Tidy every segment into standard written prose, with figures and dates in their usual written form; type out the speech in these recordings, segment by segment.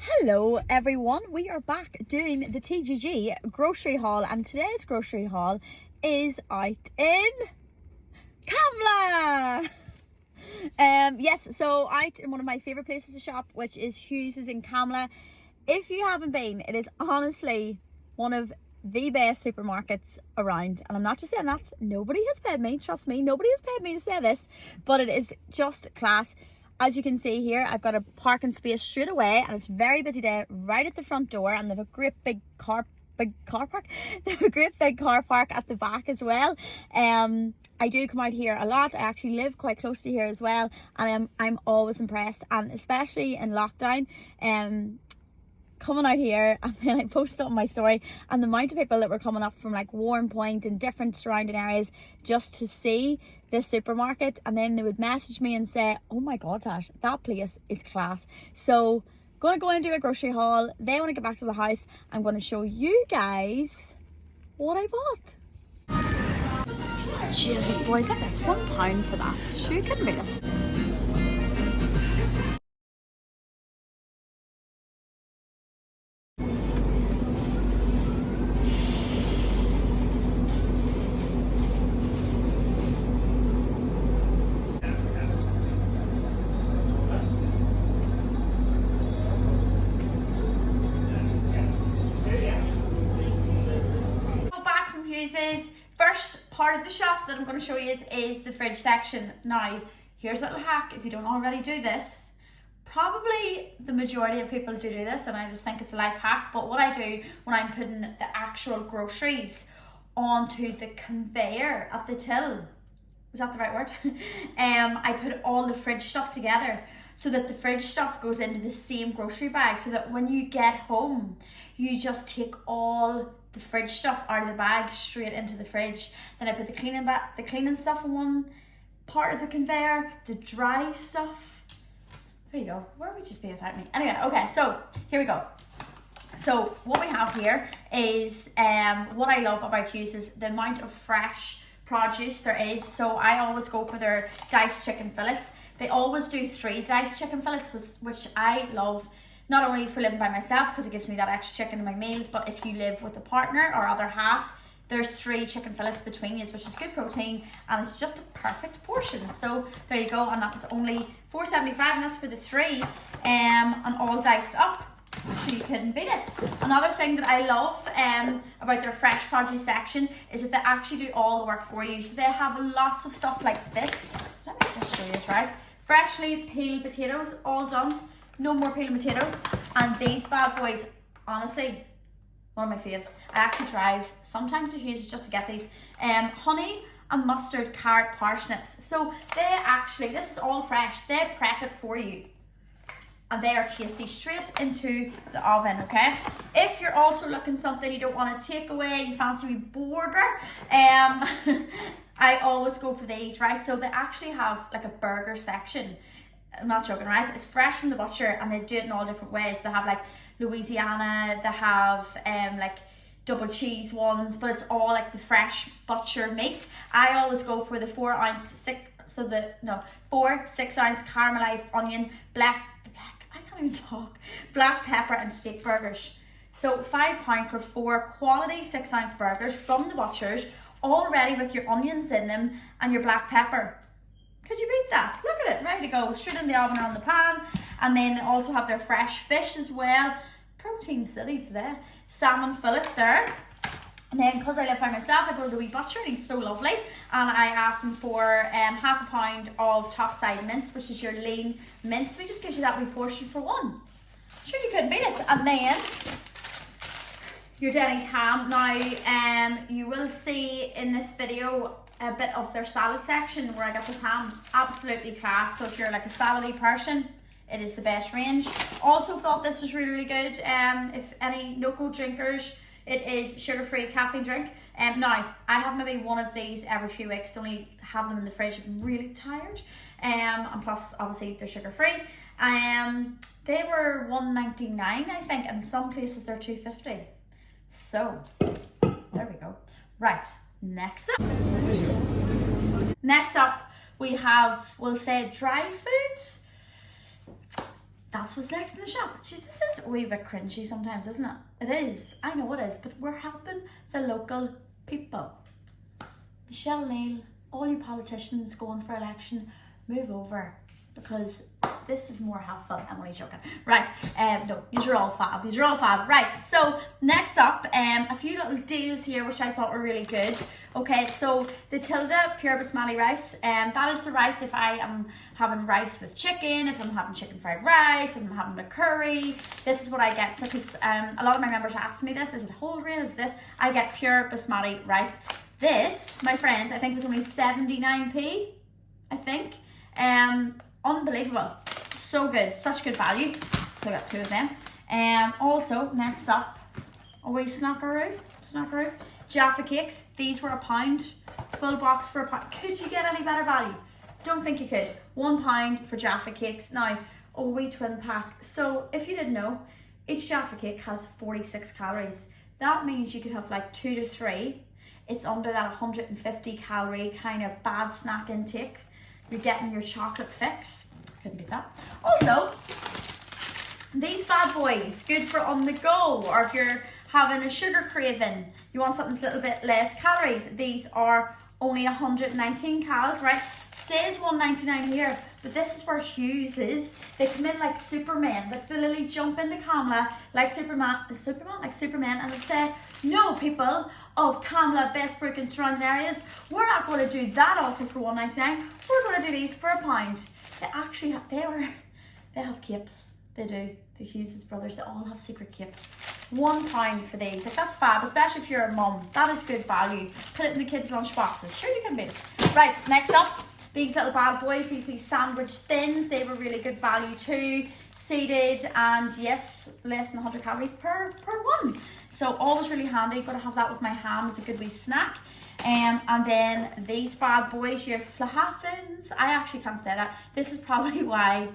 Hello everyone, we are back doing the TGG Grocery Haul, and today's grocery haul is out in Camlough. Yes, so out in one of my favourite places to shop, which is Hughes in Camlough. If you haven't been, it is honestly one of the best supermarkets around, and I'm not just saying that. Nobody has paid me, trust me, nobody has paid me to say this, but it is just class. As you can see here, I've got a parking space straight away, and it's a very busy day right at the front door, and they have a great big car park. They have a great big car park at the back as well. I do come out here a lot. I actually live quite close to here as well, and I'm always impressed, and especially in lockdown, coming out here, and then I posted on my story, and the amount of people that were coming up from like Warren Point and different surrounding areas just to see this supermarket, and then they would message me and say, oh my god, Tash, that place is class. So gonna go and do a grocery haul. Then when I get back to the house, I'm gonna show you guys what I bought. Jesus boys, look at this, £1 for that. Sure, you couldn't beat it. First part of the shop that I'm going to show you is the fridge section. Now, here's a little hack if you don't already do this. Probably the majority of people do this, and I just think it's a life hack. But what I do when I'm putting the actual groceries onto the conveyor at the till, is that the right word? I put all the fridge stuff together so that the fridge stuff goes into the same grocery bag, so that when you get home, you just take all the fridge stuff out of the bag straight into the fridge. Then I put the cleaning stuff in one part of the conveyor, the dry stuff. There you go. Where would we just be without me? Anyway, okay, so here we go. So what we have here is what I love about Hughes is the amount of fresh produce there is. So I always go for their diced chicken fillets. They always do 3 diced chicken fillets, which I love. Not only for living by myself, because it gives me that extra chicken in my meals, but if you live with a partner or other half, there's 3 chicken fillets between you, which is good protein, and it's just a perfect portion. So there you go, and that's only $4.75, and that's for the 3, and all diced up. So you couldn't beat it. Another thing that I love about their fresh produce section is that they actually do all the work for you. So they have lots of stuff like this. Let me just show you this, right? Freshly peeled potatoes, all done. No more peeling potatoes. And these bad boys, honestly, one of my faves. I actually drive sometimes to Hughes just to get these. Honey and mustard carrot parsnips. So they actually, this is all fresh. They prep it for you, and they are tasty straight into the oven, okay? If you're also looking something you don't want to take away, you fancy a burger, I always go for these, right? So they actually have like a burger section. I'm not joking, right? It's fresh from the butcher, and they do it in all different ways. They have like Louisiana, they have like double cheese ones, but it's all like the fresh butcher meat. I always go for the 4 6-ounce caramelized onion, black pepper and steak burgers. So £5 for 4 quality 6-ounce burgers from the butchers, all ready with your onions in them and your black pepper. Could you beat that? Look at it, ready to go, straight in the oven or on the pan. And then they also have their fresh fish as well. Protein city today. Salmon fillet there. And then because I live by myself, I go to the wee butcher, and he's so lovely. And I asked him for half a pound of topside mince, which is your lean mince. So he just gives you that wee portion for 1. Sure, you couldn't beat it. And then your Denny's ham. Now, you will see in this video a bit of their salad section where I got this ham. Absolutely class. So if you're like a salady person, it is the best range. Also thought this was really good. If any no-go drinkers, it is sugar-free caffeine drink. Now I have maybe one of these every few weeks. Only have them in the fridge if I'm really tired. And plus obviously they're sugar-free. They were $1.99 I think, and some places they're $2.50. So there we go. Right. Next up, we have, we'll say, dry foods. that's what's next in the shop. Jeez, this is a wee bit cringy sometimes, isn't it? It is. I know it is, but we're helping the local people. Michelle Neal, all you politicians going for election, move over, because this is more helpful. I'm only joking. Right, no, these are all fab. These are all fab. Right, so next up, a few little deals here which I thought were really good. Okay, so the Tilda Pure Basmati rice, that is the rice if I am having rice with chicken, if I'm having chicken fried rice, if I'm having a curry. This is what I get. So because a lot of my members asked me this, is it whole grain, is this? I get Pure Basmati rice. This, my friends, I think was only 79p, I think. Unbelievable. So good, such good value. So I got 2 of them. Also, next up, always snackaroo. Jaffa Kicks. These were £1. Full box for £1. Could you get any better value? Don't think you could. £1 for Jaffa Cakes. Now, a wee twin pack. So if you didn't know, each Jaffa Cake has 46 calories. That means you could have like 2 to 3. It's under that 150 calorie kind of bad snack intake. You're getting your chocolate fix. Couldn't do that. Also, these bad boys, good for on the go, or if you're having a sugar craving, you want something that's a little bit less calories. These are only 119 calories, right? Says 199 here, but this is where Hughes is. They come in like Superman, like they literally jump into Camlough like Superman, and they say, no, people of Camlough, Bestbrook and surrounding areas, we're not going to do that offer for 199. We're going to do these for £1. They actually have, they have capes. They do. The Hughes brothers, they all have secret capes. £1 for these. Like, that's fab, especially if you're a mum. That is good value. Put it in the kids' lunch boxes. Sure, you can beat it. Right, next up, these little bad boys, these wee sandwich thins. They were really good value too. Seeded and yes, less than 100 calories per one. So always really handy. Got to have that with my ham as a good wee snack. And then these bad boys, your flahafins. I actually can't say that. This is probably why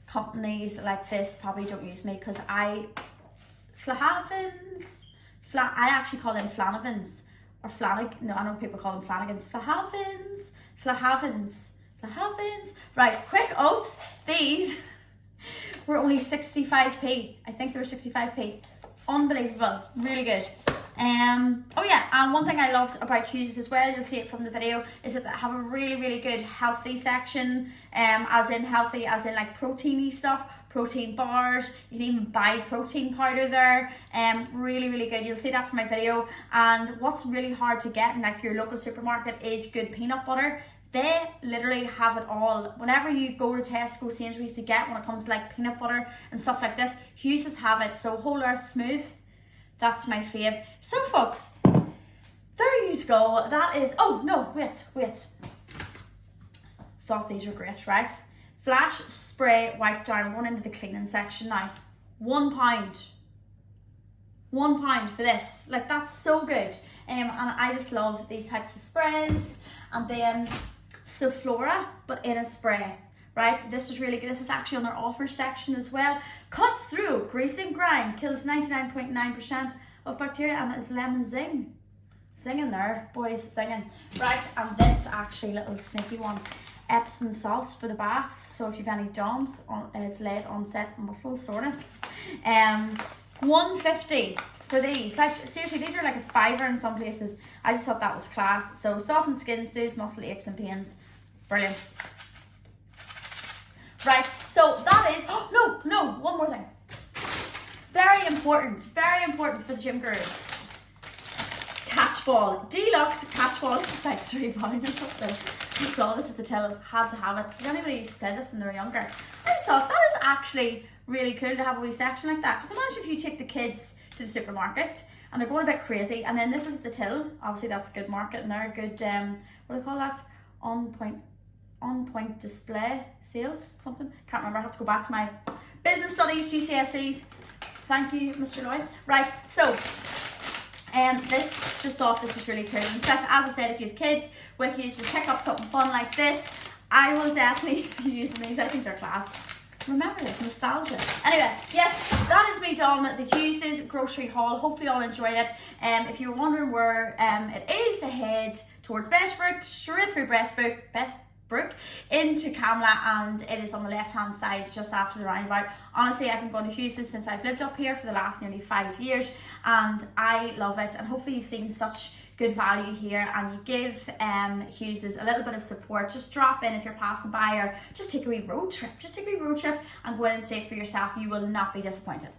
companies like this probably don't use me, because I actually call them flanavins or no, I know people call them flanagans. Flahafins. Right, quick oats. These were only 65p. I think they were 65p. Unbelievable, really good. Oh yeah, and one thing I loved about Hughes as well, you'll see it from the video, is that they have a really good healthy section, as in like proteiny stuff, protein bars. You can even buy protein powder there. Really good. You'll see that from my video. And what's really hard to get in like your local supermarket is good peanut butter. They literally have it all. Whenever you go to Tesco, Sainsbury's to get when it comes to like peanut butter and stuff like this, Hughes have it. So Whole Earth Smooth, that's my fave. So folks, there you go. That is, oh no, wait. Thought these were great, right? Flash spray wipe down. I'm going into the cleaning section now. £1. £1 for this. Like, that's so good. And I just love these types of sprays. And then Soflora, but in a spray, right? This was really good. This was actually on their offer section as well. Cuts through grease and grime, kills 99.9% of bacteria, and it's lemon zing. Zinging there, boys, zinging. Right, and this actually little sneaky one, Epsom salts for the bath. So if you've any DOMS, delayed onset muscle soreness, 150 for these. Like, seriously, these are like a £5 in some places. I just thought that was class. So soften skin, soothes muscle aches and pains. Brilliant. Right, so that is, oh no, one more thing. Very important for the gym guru. Catch ball, deluxe catch ball. It's like £3 or something. I saw this at the till, had to have it. Did anybody used to play this when they were younger? I just thought that is actually really cool to have a wee section like that. Because imagine if you take the kids to the supermarket and they're going a bit crazy, and then this is the till. Obviously that's good marketing there, good what do they call that? On point display sales, something. Can't remember. I have to go back to my business studies, GCSEs. Thank you, Mr. Lloyd. Right, so this, just thought this was really cool. And especially, as I said, if you have kids with you, to pick up something fun like this, I will definitely be using these. I think they're class. Remember this, nostalgia. Anyway, yes, that is me done. The Hughes Grocery Haul. Hopefully you all enjoyed it. If you're wondering where it is, head towards Bestbrook, straight through Bestbrook, Brook into Camlough, and it is on the left hand side just after the roundabout. Honestly, I've been going to Hughes since I've lived up here for the last nearly 5 years, and I love it, and hopefully you've seen such good value here and you give Hughes a little bit of support. Just drop in if you're passing by, or just take a wee road trip and go in and say it for yourself. You will not be disappointed.